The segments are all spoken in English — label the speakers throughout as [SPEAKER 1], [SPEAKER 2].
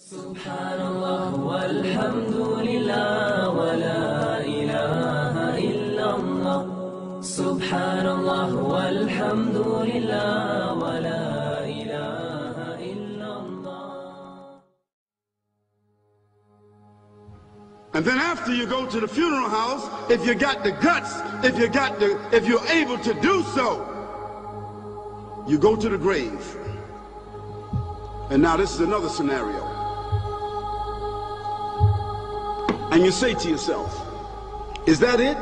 [SPEAKER 1] Subhanallah walhamdulillah wa la ilaha illallah. Subhanallah walhamdulillah wa la ilaha illallah.
[SPEAKER 2] And then after you go to the funeral house, if you got the guts, if you're able to do so, you go to the grave. And now this is another scenario. And you say to yourself, is that it?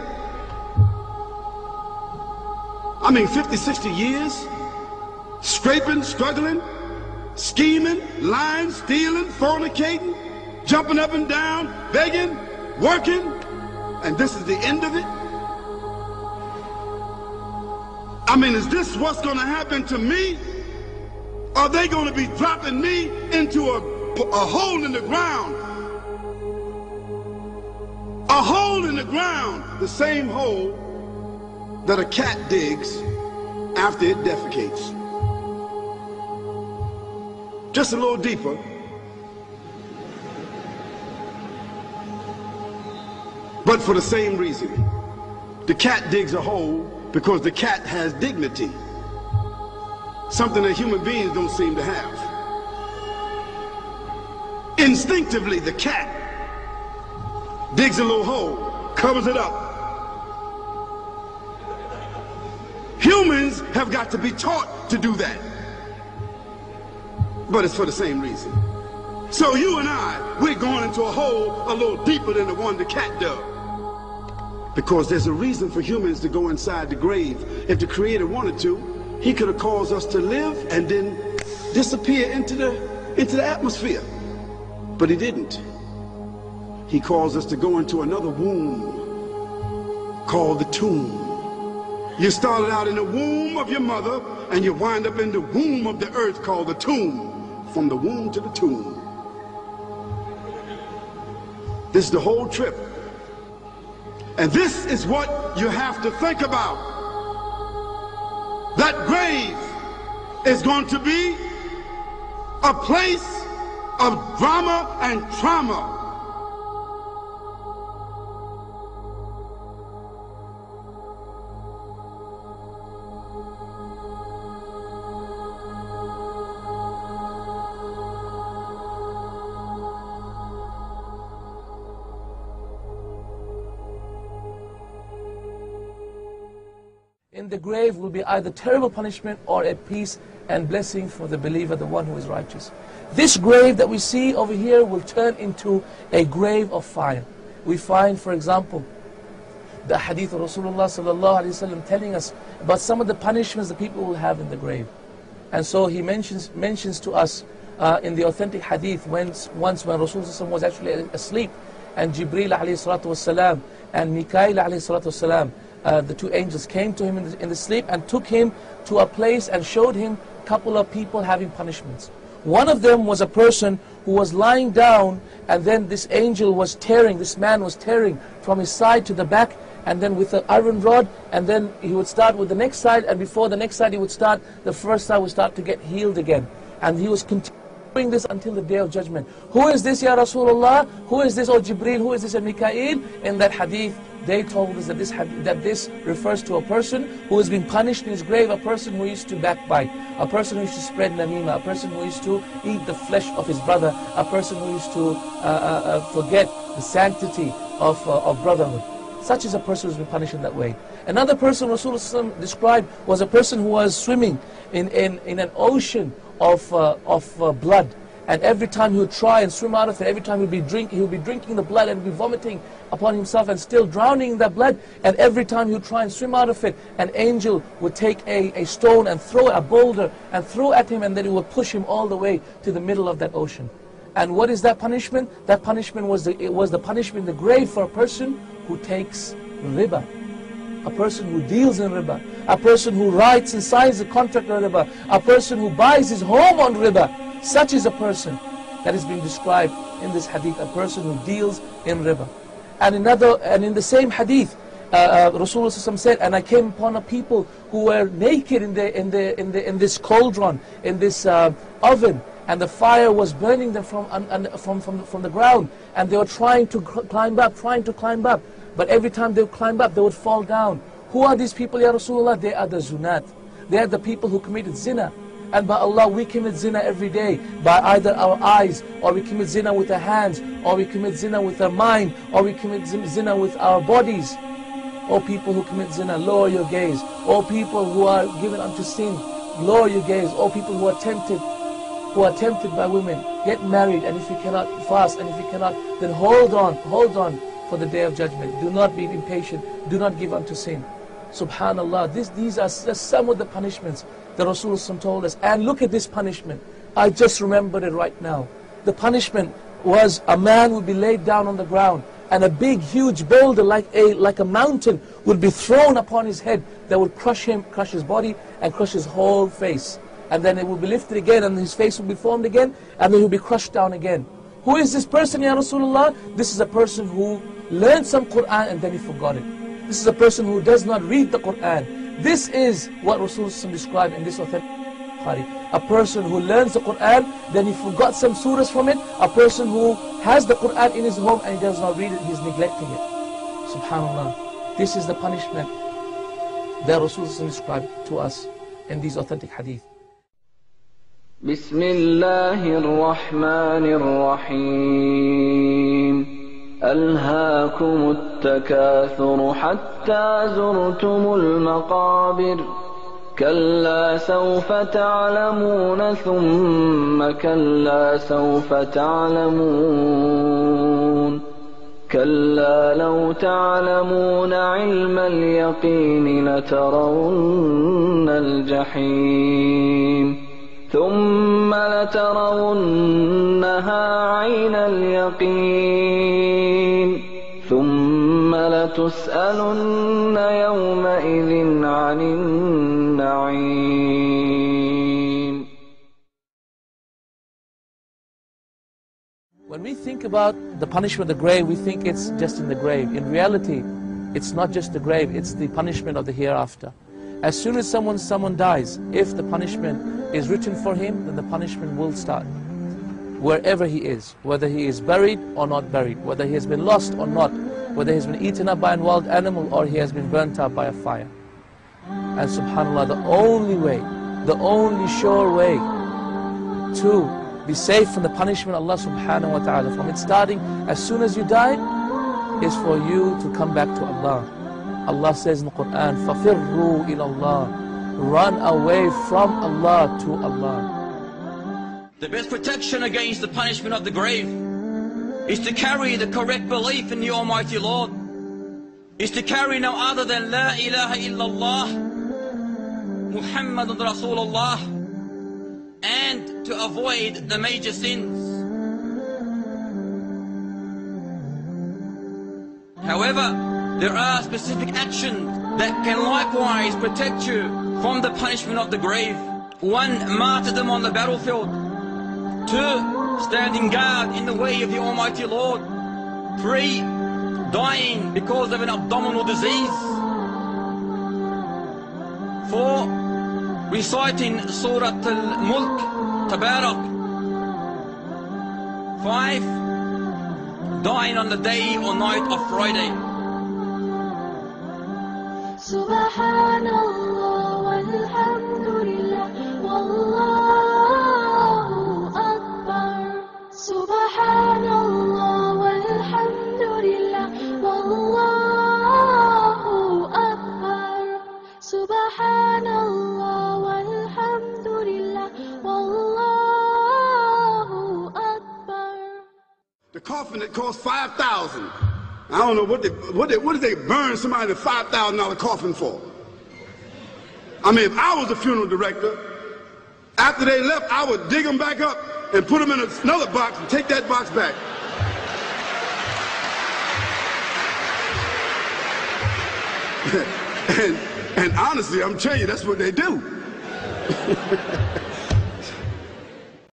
[SPEAKER 2] I mean, 50, 60 years, scraping, struggling, scheming, lying, stealing, fornicating, jumping up and down, begging, working, and this is the end of it? I mean, is this what's going to happen to me? Are they going to be dropping me into a hole in the ground? A hole in the ground, the same hole that a cat digs after it defecates. Just a little deeper. But for the same reason. The cat digs a hole because the cat has dignity. Something that human beings don't seem to have. Instinctively, the cat digs a little hole, covers it up. Humans have got to be taught to do that. But it's for the same reason. So you and I, we're going into a hole a little deeper than the one the cat dug. Because there's a reason for humans to go inside the grave. If the Creator wanted to, He could have caused us to live and then disappear into the atmosphere. But He didn't. He caused us to go into another womb called the tomb. You started out in the womb of your mother and you wind up in the womb of the earth called the tomb. From the womb to the tomb. This is the whole trip. And this is what you have to think about. That grave is going to be a place of drama and trauma.
[SPEAKER 3] In the grave will be either terrible punishment or a peace and blessing for the believer, the one who is righteous. This grave that we see over here will turn into a grave of fire. We find, for example, the hadith of Rasulullah sallallahu alaihi wasallam telling us about some of the punishments the people will have in the grave. And so he mentions to us in the authentic hadith once when Rasulullah was actually asleep, and Jibreel alayhi salatu wasalam and Mikail alayhi salatu wasalam, the two angels came to him in the sleep and took him to a place and showed him a couple of people having punishments. One of them was a person who was lying down, and then this angel was tearing, this man was tearing from his side to the back, and then with an iron rod, and then he would start with the next side, and before the next side he would start, the first side would start to get healed again. And he was continuing this until the Day of Judgment. Who is this, Ya Rasulullah? Who is this, O Jibreel? Who is this, O Mikail? In that hadith, they told us that this refers to a person who has been punished in his grave, a person who used to backbite, a person who used to spread namima, a person who used to eat the flesh of his brother, a person who used to forget the sanctity of brotherhood. Such is a person who has been punished in that way. Another person Rasulullah described was a person who was swimming in an ocean of blood. And every time he would try and swim out of it, every time he would be drinking the blood and be vomiting upon himself and still drowning in that blood. And every time he would try and swim out of it, an angel would take a stone and throw a boulder and throw at him, and then it would push him all the way to the middle of that ocean. And what is that punishment? That punishment was the punishment in the grave for a person who takes riba, a person who deals in riba, a person who writes and signs a contract on riba, a person who buys his home on riba. Such is a person that is being described in this hadith, a person who deals in riba. And in the same hadith, Rasulullah said, and I came upon a people who were naked in this cauldron, in this oven, and the fire was burning them from the ground, and they were trying to climb up, but every time they would climb up, they would fall down. Who are these people, Ya Rasulullah? They are the zunat. They are the people who committed zina. And by Allah, we commit zina every day, by either our eyes, or we commit zina with our hands, or we commit zina with our mind, or we commit zina with our bodies. O people who commit zina, lower your gaze. O people who are given unto sin, lower your gaze. O people who are tempted by women, get married, and if you cannot, fast, and if you cannot, then hold on for the day of judgment. Do not be impatient, do not give unto sin. Subhanallah, these are some of the punishments that Rasulullah told us. And look at this punishment. I just remembered it right now. The punishment was a man would be laid down on the ground, and a big huge boulder like a mountain would be thrown upon his head that would crush his body and crush his whole face. And then it would be lifted again, and his face would be formed again, and then he would be crushed down again. Who is this person, Ya Rasulullah? This is a person who learned some Qur'an and then he forgot it. This is a person who does not read the Qur'an. This is what Rasulullah described in this authentic Bukhari. A person who learns the Qur'an, then he forgot some surahs from it. A person who has the Qur'an in his home and he does not read it, he's neglecting it. Subhanallah. This is the punishment that Rasulullah described to us in these authentic hadith.
[SPEAKER 4] بسم الله الرحمن الرحيم ألهاكم التكاثر حتى زرتم المقابر كلا سوف تعلمون ثم كلا سوف تعلمون كلا لو تعلمون علم اليقين لترون الجحيم ثم لترونها عين اليقين ثم لتسألن يومئذ عن النعيم.
[SPEAKER 3] When we think about the punishment of the grave, we think it's just in the grave. In reality, it's not just the grave, it's the punishment of the hereafter. As soon as someone dies, if the punishment is written for him, then the punishment will start. Wherever he is, whether he is buried or not buried, whether he has been lost or not, whether he has been eaten up by a wild animal or he has been burnt up by a fire. And subhanAllah, the only way, the only sure way to be safe from the punishment of Allah subhanahu wa ta'ala, from it starting as soon as you die, is for you to come back to Allah. Allah says in the Quran, فَفِرُّوا إِلَى اللَّهِ, run away from Allah to Allah.
[SPEAKER 5] The best protection against the punishment of the grave is to carry the correct belief in the Almighty Lord, is to carry no other than La ilaha illallah, Muhammadun Rasulullah, and to avoid the major sins. However, there are specific actions that can likewise protect you from the punishment of the grave. 1. Martyrdom on the battlefield. 2. Standing guard in the way of the Almighty Lord. 3. Dying because of an abdominal disease. 4. Reciting Surah Al-Mulk, Tabarak. 5. Dying on the day or night of Friday.
[SPEAKER 6] Subhanallah walhamdulillah wallahu akbar. Subhanallah walhamdulillah wallahu akbar. Subhanallah walhamdulillah wallahu akbar.
[SPEAKER 2] The coffin that cost $5,000. I don't know what did they burn somebody in a $5,000 coffin for? I mean, if I was a funeral director, after they left, I would dig them back up and put them in another box and take that box back. And honestly, I'm telling you, that's what they do.